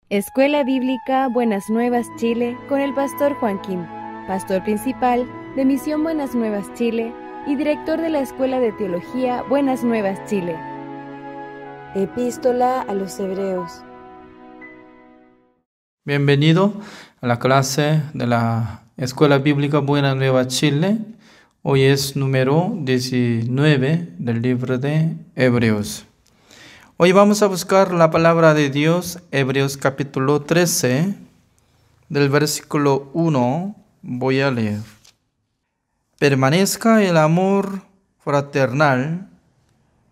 Escuela Bíblica Buenas Nuevas Chile con el pastor Joaquín, pastor principal de Misión Buenas Nuevas Chile y director de la Escuela de Teología Buenas Nuevas Chile. Epístola a los Hebreos. Bienvenido a la clase de la Escuela Bíblica Buenas Nuevas Chile. Hoy es número 19 del libro de Hebreos. Hoy vamos a buscar la palabra de Dios, Hebreos capítulo 13, del versículo 1, voy a leer. Permanezca el amor fraternal,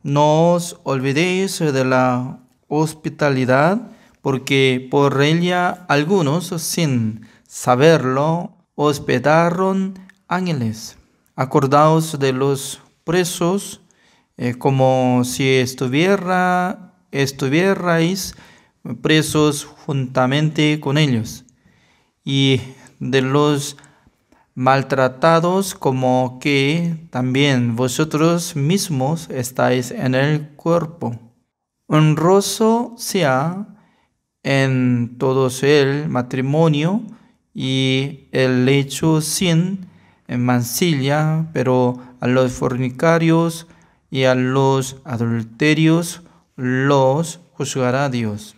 no os olvidéis de la hospitalidad, porque por ella algunos, sin saberlo, hospedaron ángeles. Acordaos de los presos, como si estuvierais presos juntamente con ellos, y de los maltratados, como que también vosotros mismos estáis en el cuerpo. Honroso sea en todos el matrimonio y el lecho sin mancilla, pero a los fornicarios y a los adulterios los juzgará Dios.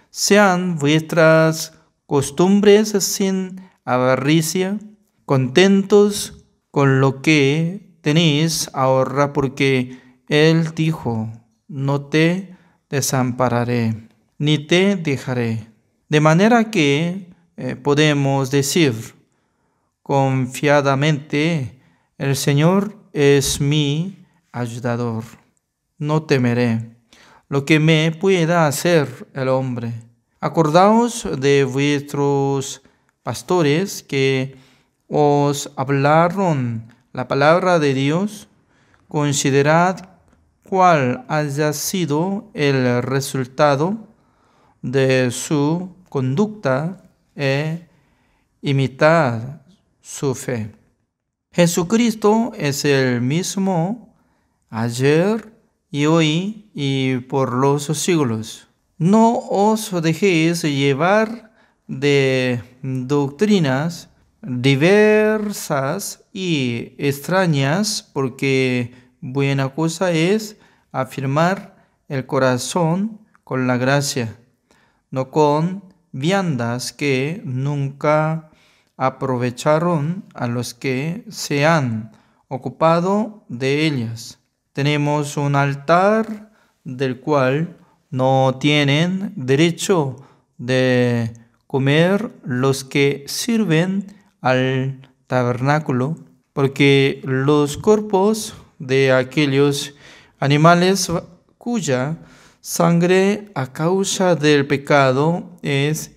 Sean vuestras costumbres sin avaricia, contentos con lo que tenéis ahora, porque Él dijo: no te desampararé, ni te dejaré. De manera que podemos decir confiadamente: el Señor es mi ayudador, no temeré lo que me pueda hacer el hombre. Acordaos de vuestros pastores que os hablaron la palabra de Dios. Considerad cuál haya sido el resultado de su conducta e imitad su fe. Jesucristo es el mismo ayer y hoy y por los siglos. No os dejéis llevar de doctrinas diversas y extrañas, porque buena cosa es afirmar el corazón con la gracia, no con viandas que nunca aprovecharon a los que se han ocupado de ellas. Tenemos un altar del cual no tienen derecho de comer los que sirven al tabernáculo, porque los cuerpos de aquellos animales cuya sangre a causa del pecado es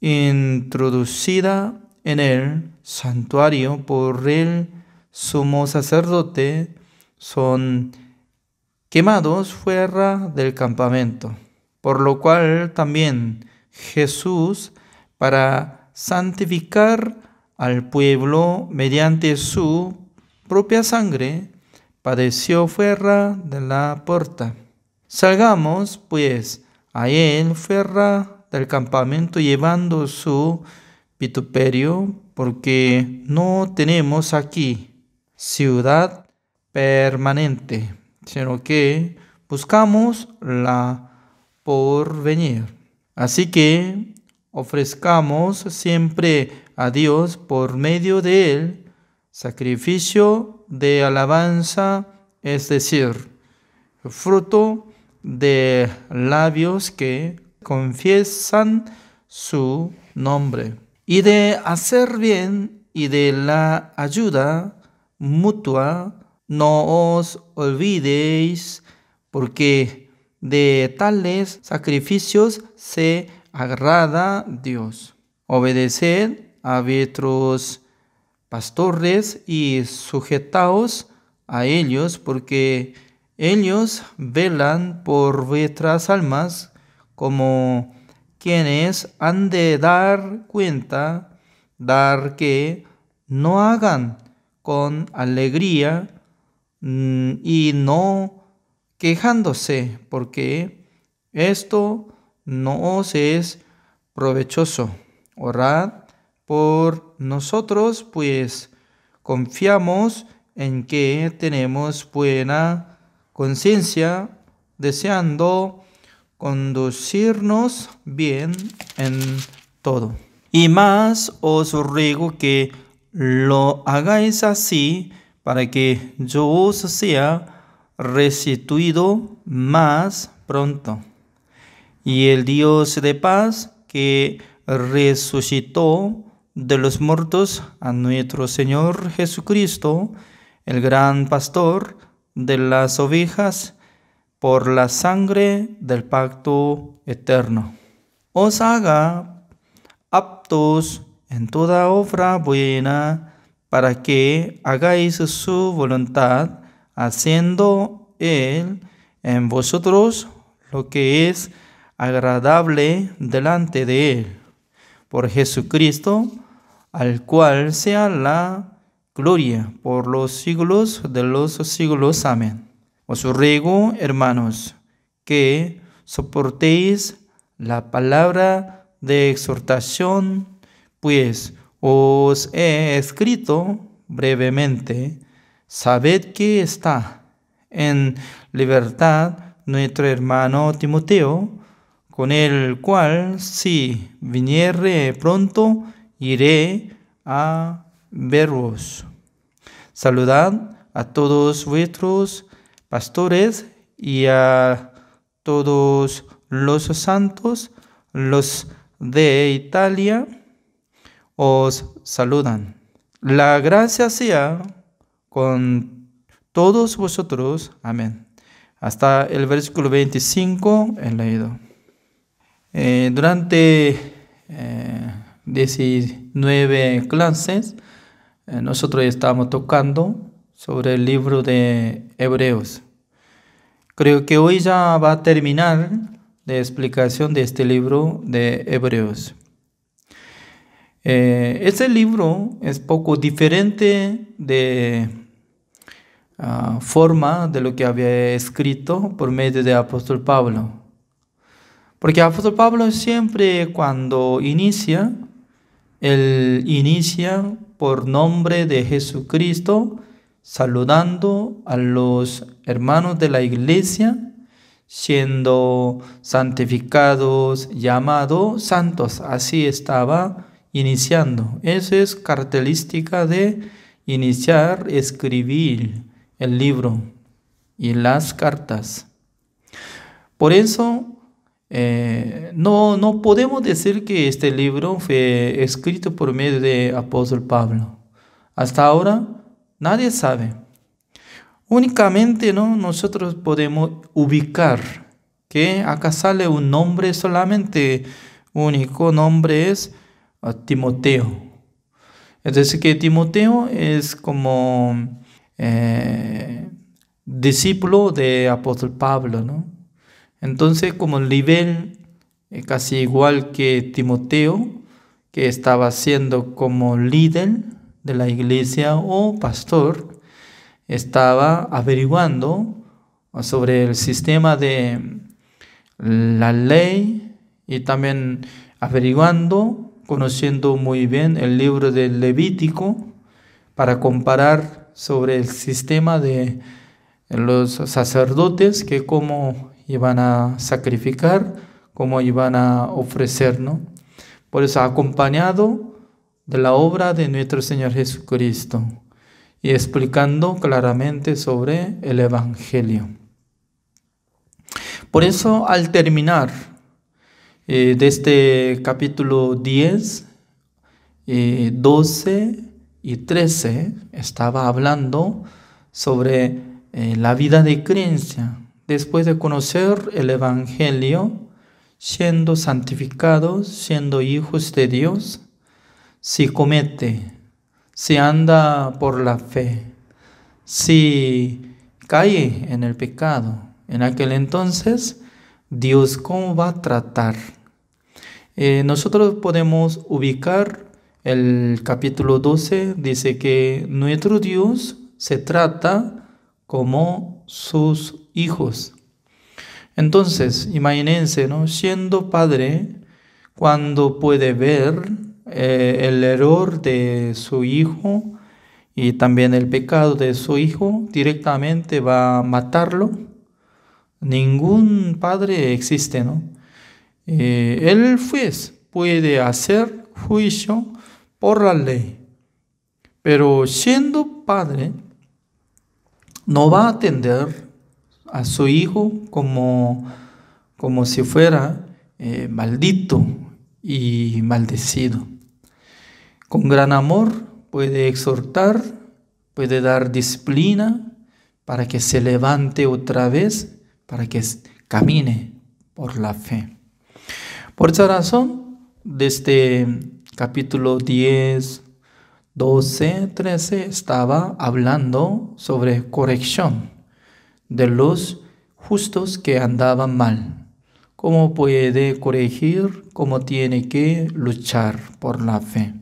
introducida en el santuario por el sumo sacerdote, son quemados fuera del campamento. Por lo cual también Jesús, para santificar al pueblo mediante su propia sangre, padeció fuera de la puerta. Salgamos pues a él fuera del campamento, llevando su vituperio, porque no tenemos aquí ciudad permanente, sino que buscamos la porvenir. Así que ofrezcamos siempre a Dios por medio de él sacrificio de alabanza, es decir, fruto de labios que confiesan su nombre. Y de hacer bien y de la ayuda mutua no os olvidéis, porque de tales sacrificios se agrada Dios. Obedeced a vuestros pastores y sujetaos a ellos, porque ellos velan por vuestras almas, como quienes han de dar cuenta, que no hagan con alegría y no quejándose, porque esto no os es provechoso. Orad por nosotros, pues confiamos en que tenemos buena conciencia, deseando conducirnos bien en todo. Y más os ruego que lo hagáis así, para que yo os sea restituido más pronto. Y el Dios de paz, que resucitó de los muertos a nuestro Señor Jesucristo, el gran pastor de las ovejas, por la sangre del pacto eterno, os haga aptos en toda obra buena, para que hagáis su voluntad, haciendo Él en vosotros lo que es agradable delante de Él. Por Jesucristo, al cual sea la gloria por los siglos de los siglos. Amén. Os ruego, hermanos, que soportéis la palabra de exhortación, pues os he escrito brevemente. Sabed que está en libertad nuestro hermano Timoteo, con el cual, si viniere pronto, iré a veros. Saludad a todos vuestros pastores y a todos los santos. Los de Italia os saludan. La gracia sea con todos vosotros. Amén. Hasta el versículo 25 he leído. Durante 19 clases, nosotros estamos tocando sobre el libro de Hebreos. Creo que hoy ya va a terminar la explicación de este libro de Hebreos. Este libro es poco diferente de forma de lo que había escrito por medio de apóstol Pablo. Porque el apóstol Pablo siempre cuando inicia, él inicia por nombre de Jesucristo, saludando a los hermanos de la iglesia, siendo santificados, llamados santos. Así estaba iniciando. Eso es característica de iniciar, escribir el libro y las cartas. Por eso no podemos decir que este libro fue escrito por medio de apóstol Pablo. Hasta ahora nadie sabe. Únicamente nosotros podemos ubicar que acá sale un nombre solamente, único nombre es Timoteo. Es decir, que Timoteo es como discípulo de apóstol Pablo, ¿no? Entonces, como el nivel casi igual que Timoteo, que estaba siendo como líder de la iglesia o pastor, estaba averiguando sobre el sistema de la ley y también averiguando, conociendo muy bien el libro del Levítico para comparar sobre el sistema de los sacerdotes, que cómo iban a sacrificar, cómo iban a ofrecer, ¿no? Por eso acompañado de la obra de nuestro Señor Jesucristo y explicando claramente sobre el Evangelio. Por eso al terminar de este capítulo 10, 12 y 13 estaba hablando sobre la vida de creencia. Después de conocer el Evangelio, siendo santificados, siendo hijos de Dios, si comete, si anda por la fe, si cae en el pecado, en aquel entonces, Dios cómo va a tratar. Nosotros podemos ubicar el capítulo 12, dice que nuestro Dios se trata como sus hijos. Entonces, imagínense, ¿no? Siendo padre, cuando puede ver el error de su hijo y también el pecado de su hijo, directamente va a matarlo. Ningún padre existe, ¿no? El juez puede hacer juicio por la ley, pero siendo padre, no va a atender a su hijo como si fuera maldito y maldecido. Con gran amor puede exhortar, puede dar disciplina para que se levante otra vez, para que camine por la fe. Por esa razón, desde capítulo 10, 12, 13, estaba hablando sobre corrección de los justos que andaban mal. Cómo puede corregir, cómo tiene que luchar por la fe.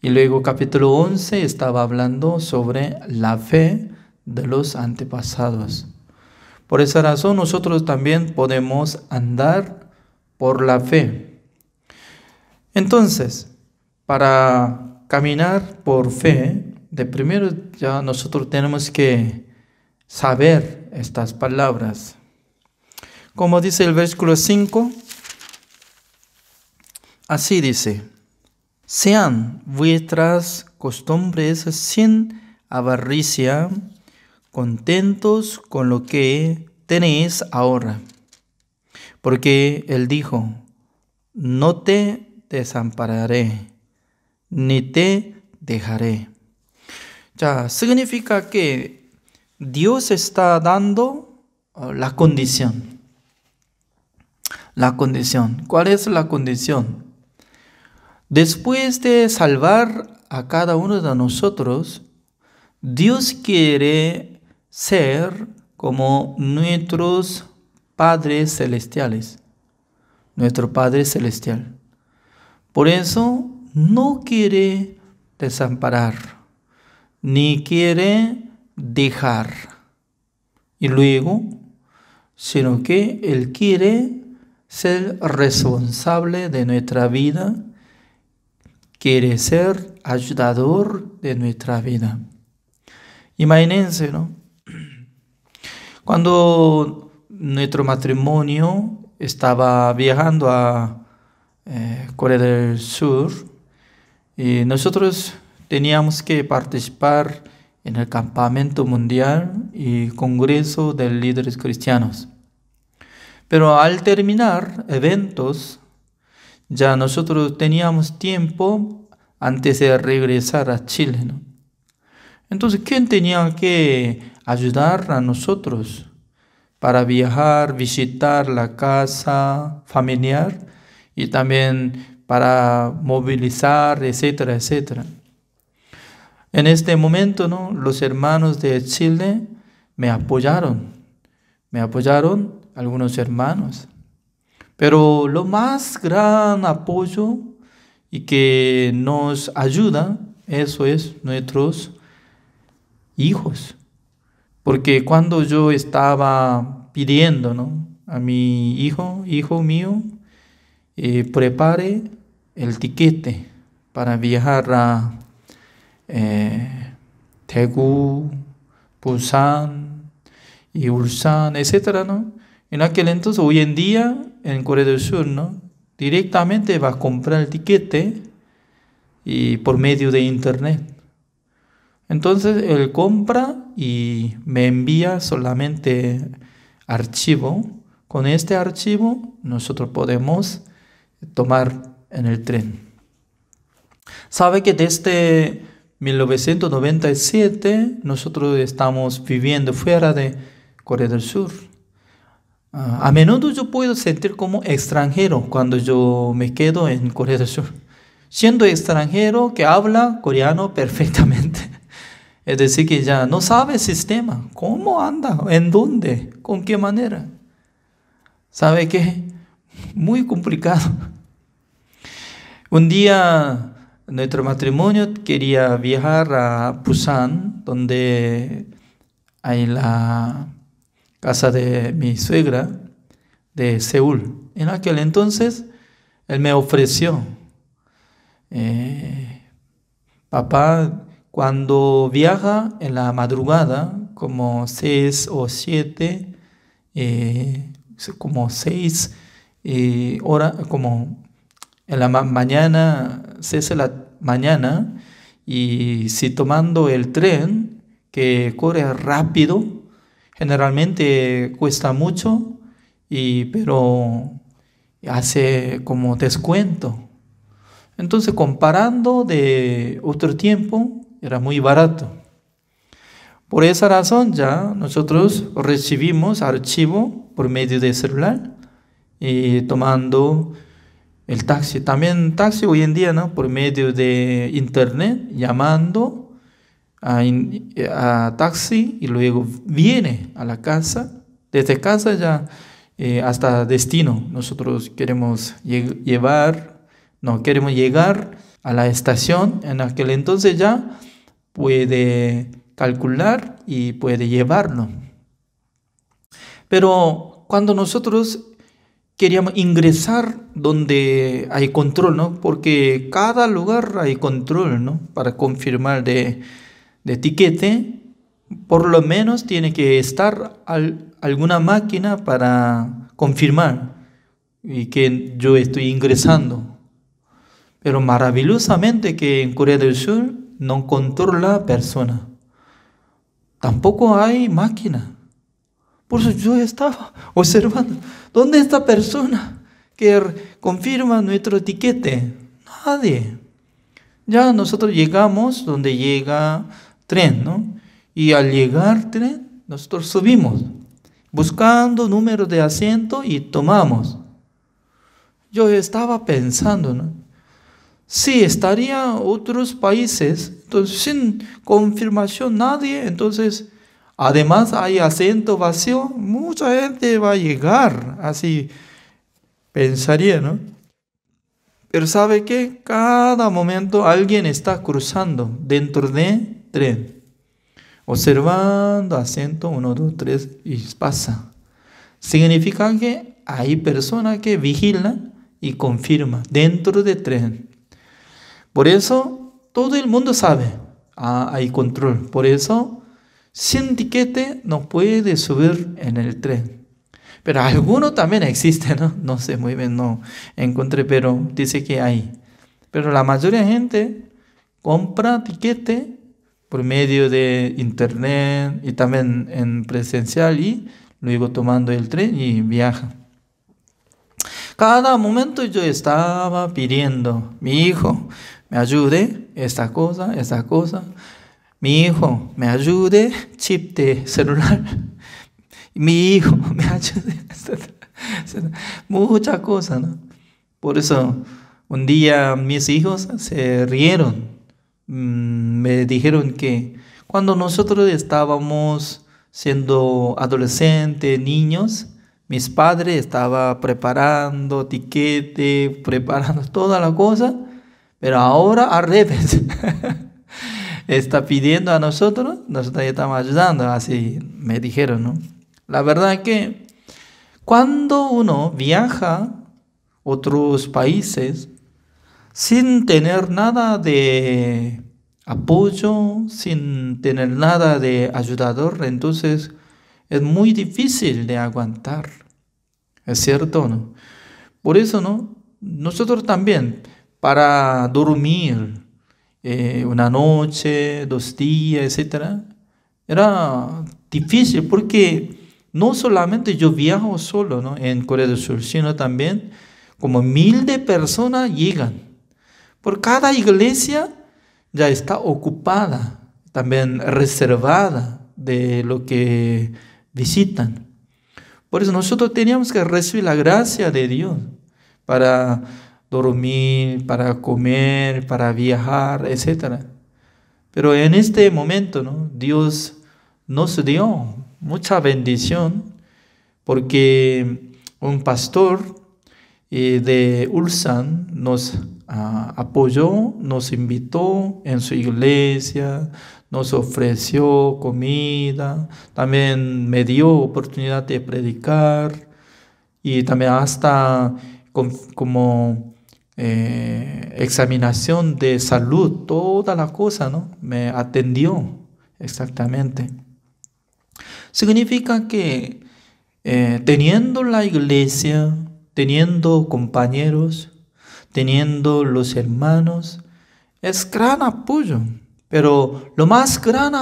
Y luego capítulo 11 estaba hablando sobre la fe de los antepasados. Por esa razón nosotros también podemos andar por la fe. Entonces, para caminar por fe, de primero ya nosotros tenemos que saber estas palabras. Como dice el versículo 5, así dice: sean vuestras costumbres sin avaricia, contentos con lo que tenéis ahora. Porque Él dijo: no te desampararé, ni te dejaré. Ya, significa que Dios está dando la condición. La condición. ¿Cuál es la condición? Después de salvar a cada uno de nosotros, Dios quiere ser como nuestros padres celestiales. Nuestro Padre Celestial. Por eso no quiere desamparar, ni quiere dejar. Y luego, sino que Él quiere ser responsable de nuestra vida, quiere ser ayudador de nuestra vida. Imagínense, ¿no? Cuando nuestro matrimonio estaba viajando a Corea del Sur, y nosotros teníamos que participar en el campamento mundial y congreso de líderes cristianos. Pero al terminar eventos, ya nosotros teníamos tiempo antes de regresar a Chile, ¿no? Entonces, ¿quién tenía que ayudar a nosotros para viajar, visitar la casa familiar y también para movilizar, etcétera, etcétera? En este momento, ¿no?, los hermanos de Chile me apoyaron algunos hermanos. Pero lo más gran apoyo y que nos ayuda, eso es nuestros hijos. Porque cuando yo estaba pidiendo, ¿no?, a mi hijo mío, prepare el tiquete para viajar a Daegu, Busan y Ulsan, etcétera, ¿no? En aquel entonces, hoy en día, en Corea del Sur, ¿no?, directamente va a comprar el tiquete y por medio de internet. Entonces, él compra y me envía solamente archivo. Con este archivo, nosotros podemos tomar en el tren. ¿Sabe que desde 1997 nosotros estamos viviendo fuera de Corea del Sur? A menudo yo puedo sentir como extranjero cuando yo me quedo en Corea del Sur, siendo extranjero que habla coreano perfectamente. Es decir, que ya no sabe el sistema, cómo anda, en dónde, con qué manera. ¿Sabe qué? Muy complicado. Un día nuestro matrimonio quería viajar a Busan, donde hay la casa de mi suegra de Seúl. En aquel entonces él me ofreció, papá, cuando viaja en la madrugada, como 6 o 7, como 6 horas, como en la mañana, 6 de la mañana, y si tomando el tren que corre rápido, generalmente cuesta mucho, pero hace como descuento. Entonces, comparando de otro tiempo, era muy barato. Por esa razón ya nosotros recibimos archivo por medio de celular y tomando el taxi. También taxi hoy en día, ¿no? Por medio de internet, llamando a taxi y luego viene a la casa. Desde casa ya hasta destino. Nosotros queremos llegar a la estación. En aquel entonces ya puede calcular y puede llevarlo. Pero cuando nosotros queríamos ingresar donde hay control, ¿no? Porque cada lugar hay control, ¿no? Para confirmar de etiquete, por lo menos tiene que estar alguna máquina para confirmar y que yo estoy ingresando. Pero maravillosamente que en Corea del Sur no controla persona. Tampoco hay máquina. Por eso yo estaba observando, ¿dónde está persona que confirma nuestro etiquete? Nadie. Ya nosotros llegamos donde llega tren, ¿no? Y al llegar tren, nosotros subimos, buscando número de asiento y tomamos. Yo estaba pensando, ¿no? Si estaría otros países, entonces sin confirmación nadie, entonces además hay asiento vacío, mucha gente va a llegar, así pensaría, ¿no? Pero ¿sabe qué? Cada momento alguien está cruzando dentro de tren, observando asiento 1, 2, 3 y pasa. Significa que hay personas que vigilan y confirman dentro de tren. Por eso todo el mundo sabe, hay control. Por eso sin tiquete no puede subir en el tren. Pero alguno también existe, ¿no? No sé muy bien, no encontré, pero dice que hay. Pero la mayoría de gente compra tiquete por medio de internet y también en presencial y luego tomando el tren y viaja. Cada momento yo estaba pidiendo, mi hijo, me ayude esta cosa. Mi hijo, me ayude chip de celular. Mi hijo, me ayude. Muchas cosas, ¿no? Por eso, un día mis hijos se rieron. Me dijeron que cuando nosotros estábamos siendo adolescentes, niños, mis padres estaban preparando tiquete, preparando toda la cosa, pero ahora al revés. Está pidiendo a nosotros estamos ayudando, así me dijeron, ¿no? La verdad es que cuando uno viaja a otros países sin tener nada de apoyo, sin tener nada de ayudador, entonces es muy difícil de aguantar. ¿Es cierto o no? Por eso, ¿no? Nosotros también, para dormir una noche, 2 días, etc., era difícil porque no solamente yo viajo solo, ¿no? En Corea del Sur, sino también como 1000 de personas llegan. Por cada iglesia ya está ocupada, también reservada de lo que visitan. Por eso nosotros teníamos que recibir la gracia de Dios para dormir, para comer, para viajar, etc. Pero en este momento, ¿no? Dios nos dio mucha bendición porque un pastor de Ulsan nos apoyó, nos invitó en su iglesia, nos ofreció comida, también me dio oportunidad de predicar y también hasta como examinación de salud, toda la cosa, ¿no? Me atendió exactamente. Significa que teniendo la iglesia, teniendo compañeros, teniendo los hermanos, es gran apoyo. Pero lo más gran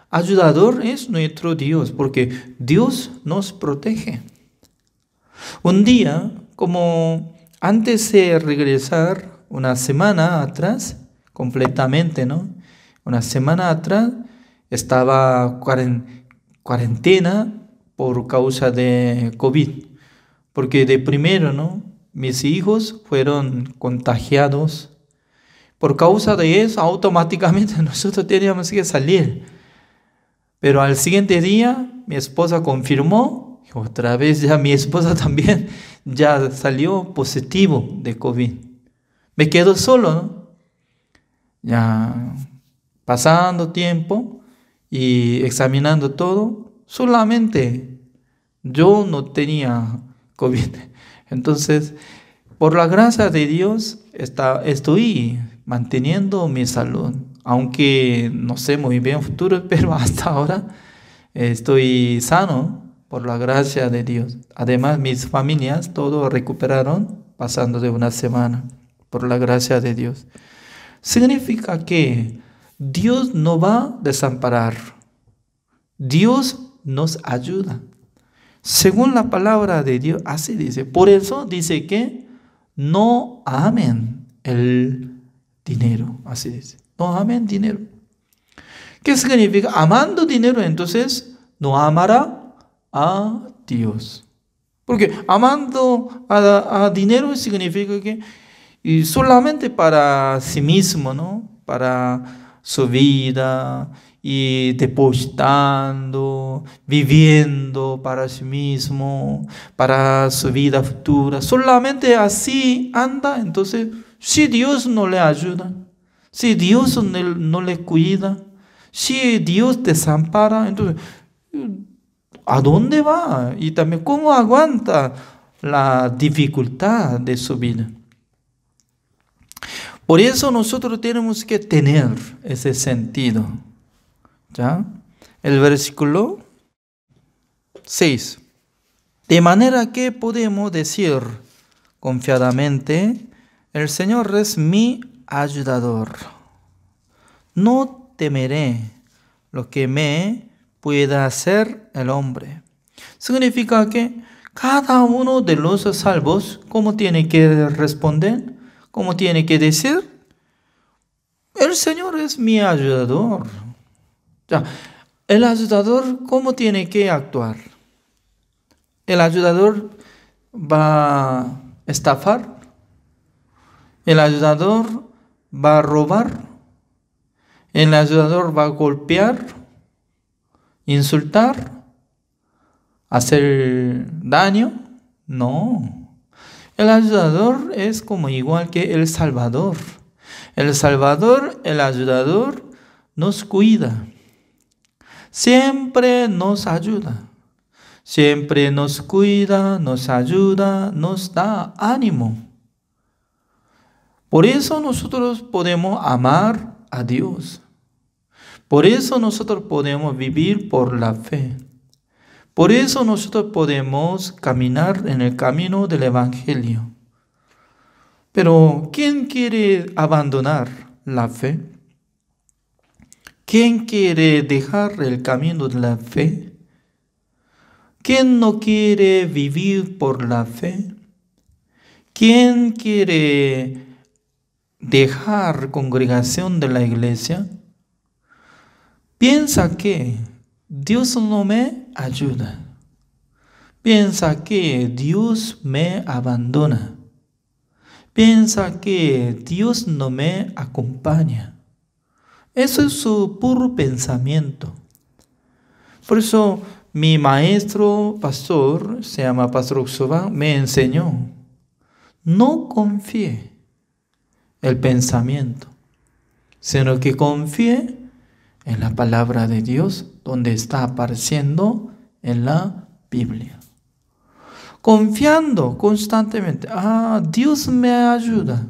ayudador es nuestro Dios, porque Dios nos protege. Un día, como antes de regresar, una semana atrás, completamente, ¿no? Una semana atrás estaba cuarentena por causa de COVID. Porque de primero, ¿no? Mis hijos fueron contagiados. Por causa de eso, automáticamente nosotros teníamos que salir. Pero al siguiente día, mi esposa confirmó, y otra vez ya mi esposa también ya salió positivo de COVID. Me quedo solo, ¿no? Ya pasando tiempo y examinando todo, solamente yo no tenía COVID. Entonces, por la gracia de Dios, estoy manteniendo mi salud. Aunque no sé muy bien futuro, pero hasta ahora estoy sano por la gracia de Dios. Además, mis familias todos recuperaron pasando de una semana por la gracia de Dios. Significa que Dios no va a desamparar. Dios nos ayuda. Según la palabra de Dios, así dice. Por eso dice que no amen el dinero. Así dice. No amen dinero. ¿Qué significa? Amando dinero, entonces no amará a Dios. Porque amando a dinero significa que y solamente para sí mismo, ¿no? Para su vida y depositando, viviendo para sí mismo, para su vida futura. Solamente así anda, entonces si Dios no le ayuda, si Dios no le cuida, si Dios desampara, entonces ¿a dónde va? Y también ¿cómo aguanta la dificultad de su vida? Por eso nosotros tenemos que tener ese sentido. ¿Ya? El versículo 6. De manera que podemos decir confiadamente, el Señor es mi ayudador. No temeré lo que me pueda hacer el hombre. Significa que cada uno de los salvos, ¿cómo tiene que responder? ¿Cómo tiene que decir? El Señor es mi ayudador. Ya, el ayudador, ¿cómo tiene que actuar? ¿El ayudador va a estafar? ¿El ayudador va a robar? ¿El ayudador va a golpear? ¿Insultar? ¿Hacer daño? No. El ayudador es como igual que el Salvador. El Salvador, el ayudador, nos cuida. Siempre nos ayuda. Siempre nos cuida, nos ayuda, nos da ánimo. Por eso nosotros podemos amar a Dios. Por eso nosotros podemos vivir por la fe. Por eso nosotros podemos caminar en el camino del Evangelio. Pero ¿quién quiere abandonar la fe? ¿Quién quiere dejar el camino de la fe? ¿Quién no quiere vivir por la fe? ¿Quién quiere dejar congregación de la iglesia? Piensa que Dios no me ayuda. Piensa que Dios me abandona. Piensa que Dios no me acompaña. Eso es su puro pensamiento. Por eso mi maestro pastor, se llama Pastor Oxoba, me enseñó, no confíe el pensamiento, sino que confíe en la palabra de Dios, donde está apareciendo en la Biblia. confiando constantemente. Dios me ayuda.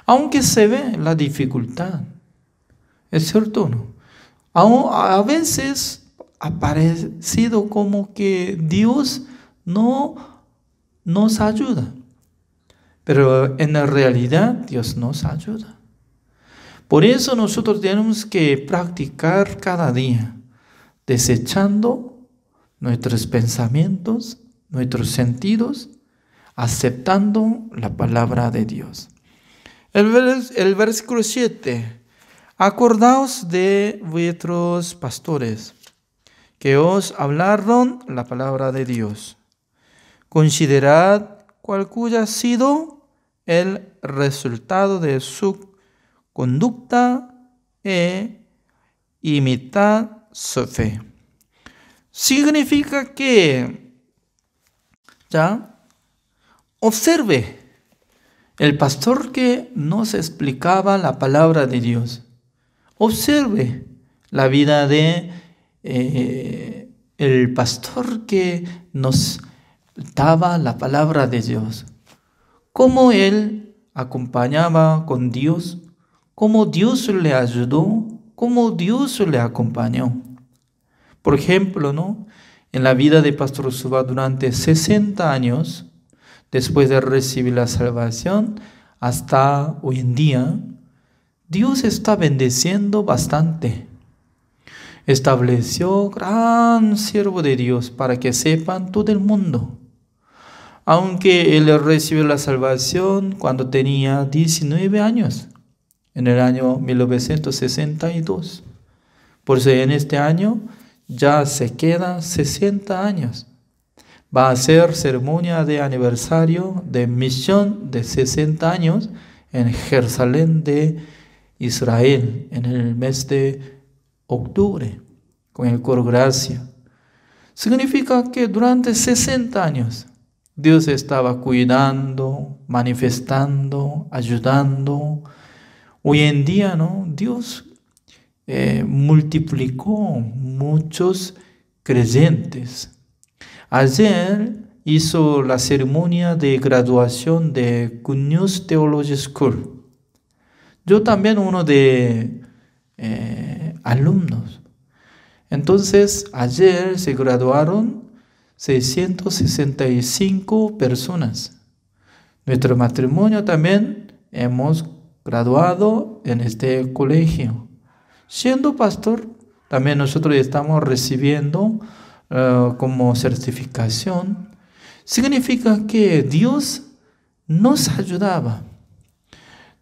Aunque se ve la dificultad. ¿Es cierto o no? A veces ha parecido como que Dios no nos ayuda. Pero en la realidad Dios nos ayuda. Por eso nosotros tenemos que practicar cada día, desechando nuestros pensamientos, nuestros sentidos, aceptando la palabra de Dios. El versículo 7. Acordaos de vuestros pastores, que os hablaron la palabra de Dios. Considerad cuál haya sido el resultado de su conducta e imitad su fe. Significa que observe el pastor que nos explicaba la palabra de Dios. Observe la vida de el pastor que nos daba la palabra de Dios. Cómo él acompañaba con Dios, cómo Dios le ayudó, cómo Dios le acompañó. Por ejemplo, en la vida de Pastor Usuba durante 60 años, después de recibir la salvación, hasta hoy en día, Dios está bendeciendo bastante. Estableció gran siervo de Dios para que sepan todo el mundo. Aunque él recibió la salvación cuando tenía 19 años, en el año 1962. Por eso en este año ya se quedan 60 años. Va a ser ceremonia de aniversario de misión de 60 años en Jerusalén de Israel en el mes de octubre con el coro Gracia. Significa que durante 60 años Dios estaba cuidando, manifestando, ayudando. Hoy en día, Dios multiplicó muchos creyentes. Ayer hizo la ceremonia de graduación de Good News Theology School. Yo también uno de alumnos. Entonces, ayer se graduaron 665 personas. Nuestro matrimonio también hemos graduado en este colegio. Siendo pastor, también nosotros estamos recibiendo como certificación. Significa que Dios nos ayudaba.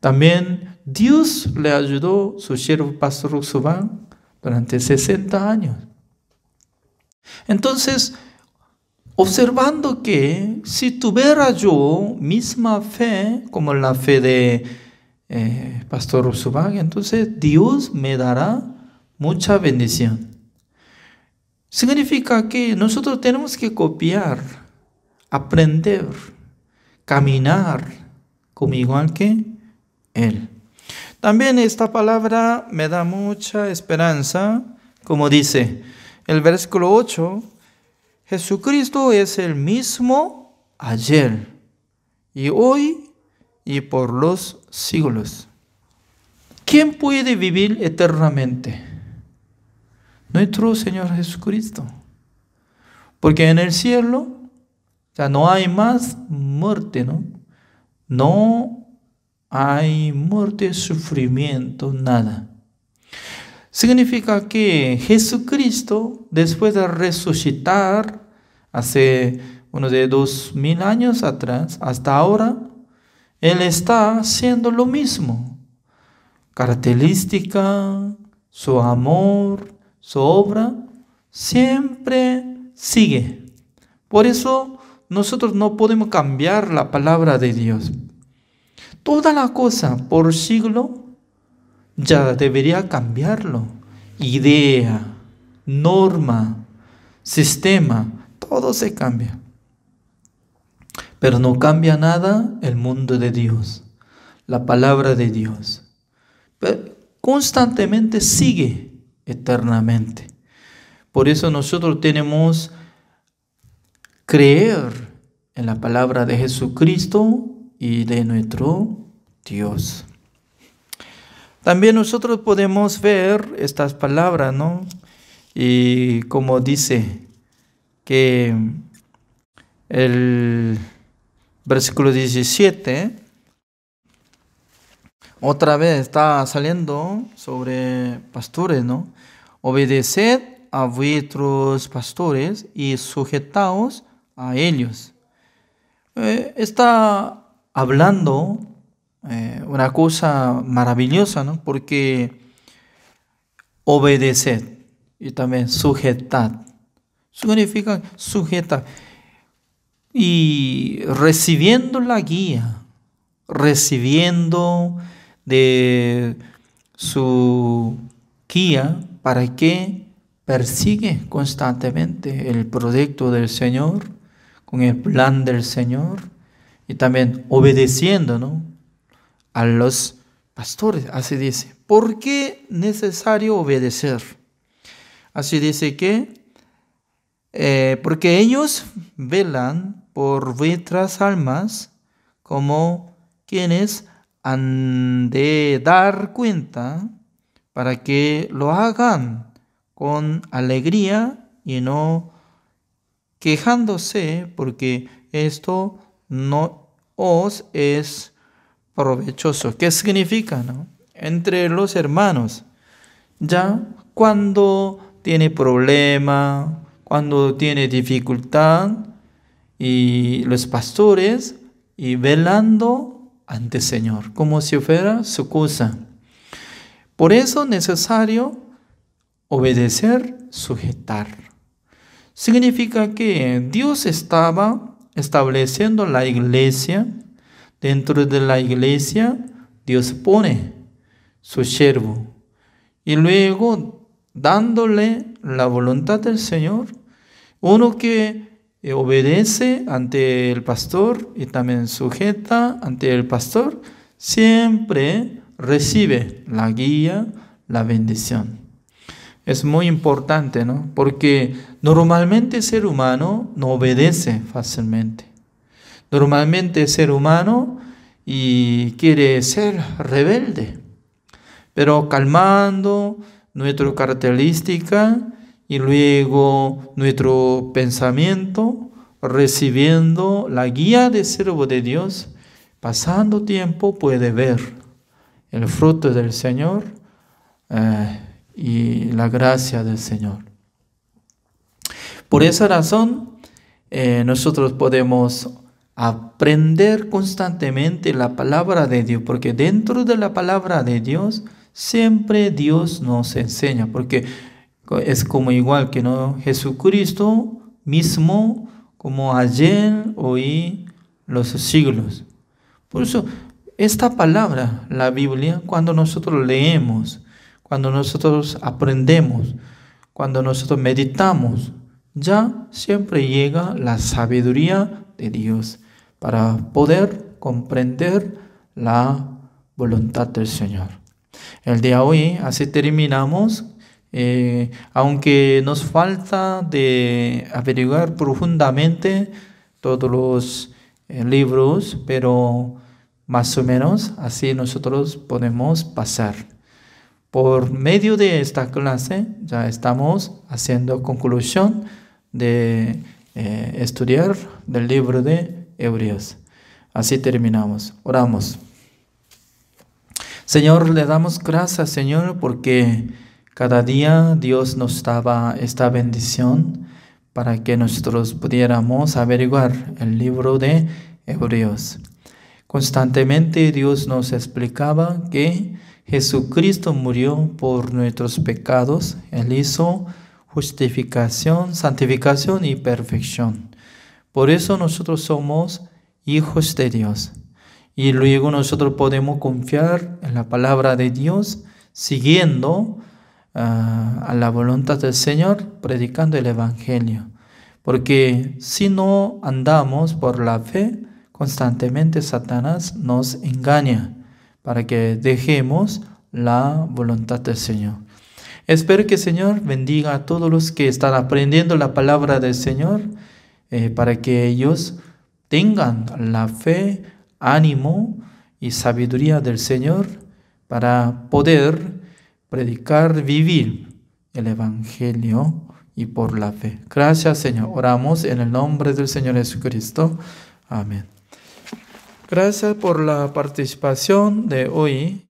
También Dios le ayudó a su siervo Pastor Usuba durante 60 años. Entonces, observando que si tuviera yo misma fe como la fe de Pastor Usuba, entonces Dios me dará mucha bendición. Significa que nosotros tenemos que copiar, aprender, caminar como igual que Él. También esta palabra me da mucha esperanza, como dice el versículo 8, Jesucristo es el mismo ayer y hoy y por los siglos. ¿Quién puede vivir eternamente? Nuestro Señor Jesucristo. Porque en el cielo ya no hay más muerte, No hay muerte, sufrimiento, nada. Significa que Jesucristo, después de resucitar hace unos de 2000 años atrás, hasta ahora, Él está haciendo lo mismo. Característica, su amor, su obra, siempre sigue. Por eso nosotros no podemos cambiar la palabra de Dios. Toda la cosa por siglo ya debería cambiarlo. Idea, norma, sistema, todo se cambia. Pero no cambia nada el mundo de Dios, la palabra de Dios. Pero constantemente sigue eternamente. Por eso nosotros tenemos creer en la palabra de Jesucristo y de nuestro Dios. También nosotros podemos ver estas palabras, ¿no? Y como dice que el versículo 17, otra vez está saliendo sobre pastores, ¿no? Obedeced a vuestros pastores y sujetaos a ellos. Está hablando una cosa maravillosa, ¿no? Porque obedeced y también sujetad significa sujetar y recibiendo la guía, recibiendo de su guía para que persigue constantemente el proyecto del Señor, con el plan del Señor, y también obedeciendo, ¿no?, a los pastores. Así dice. ¿Por qué necesario obedecer? Así dice que porque ellos velan por vuestras almas como quienes han de dar cuenta para que lo hagan con alegría y no quejándose, porque esto no os es provechoso. ¿Qué significa, no? Entre los hermanos, ya cuando tiene problema, cuando tiene dificultad, y los pastores y velando ante el Señor, como si fuera su cosa. Por eso es necesario obedecer, sujetar. Significa que Dios estaba estableciendo la iglesia. Dentro de la iglesia, Dios pone su siervo. Y luego, dándole la voluntad del Señor, uno que obedece ante el pastor y también sujeta ante el pastor, siempre recibe la guía, la bendición. Es muy importante, ¿no? Porque normalmente el ser humano no obedece fácilmente. Normalmente el ser humano y quiere ser rebelde, pero calmando nuestra característica y luego nuestro pensamiento, recibiendo la guía del siervo de Dios, pasando tiempo puede ver el fruto del Señor y la gracia del Señor. Por esa razón, nosotros podemos aprender constantemente la palabra de Dios, porque dentro de la palabra de Dios siempre Dios nos enseña, porque es como igual que no Jesucristo mismo, como ayer, hoy, los siglos. Por eso esta palabra, la Biblia, cuando nosotros leemos, cuando nosotros aprendemos, cuando nosotros meditamos, ya siempre llega la sabiduría de Dios para poder comprender la voluntad del Señor. El día de hoy, así terminamos, aunque nos falta de averiguar profundamente todos los libros, pero más o menos así nosotros podemos pasar. Por medio de esta clase ya estamos haciendo conclusión de estudiar del libro de Hebreos. Así terminamos. Oramos. Señor, le damos gracias, Señor, porque cada día Dios nos daba esta bendición para que nosotros pudiéramos averiguar el libro de Hebreos. Constantemente Dios nos explicaba que Jesucristo murió por nuestros pecados. Él hizo justificación, santificación y perfección. Por eso nosotros somos hijos de Dios. Y luego nosotros podemos confiar en la palabra de Dios, siguiendo a la voluntad del Señor, predicando el Evangelio. Porque si no andamos por la fe, constantemente Satanás nos engaña para que dejemos la voluntad del Señor. Espero que el Señor bendiga a todos los que están aprendiendo la palabra del Señor. para que ellos tengan la fe, ánimo y sabiduría del Señor para poder predicar, vivir el Evangelio y por la fe. Gracias, Señor. Oramos en el nombre del Señor Jesucristo. Amén. Gracias por la participación de hoy.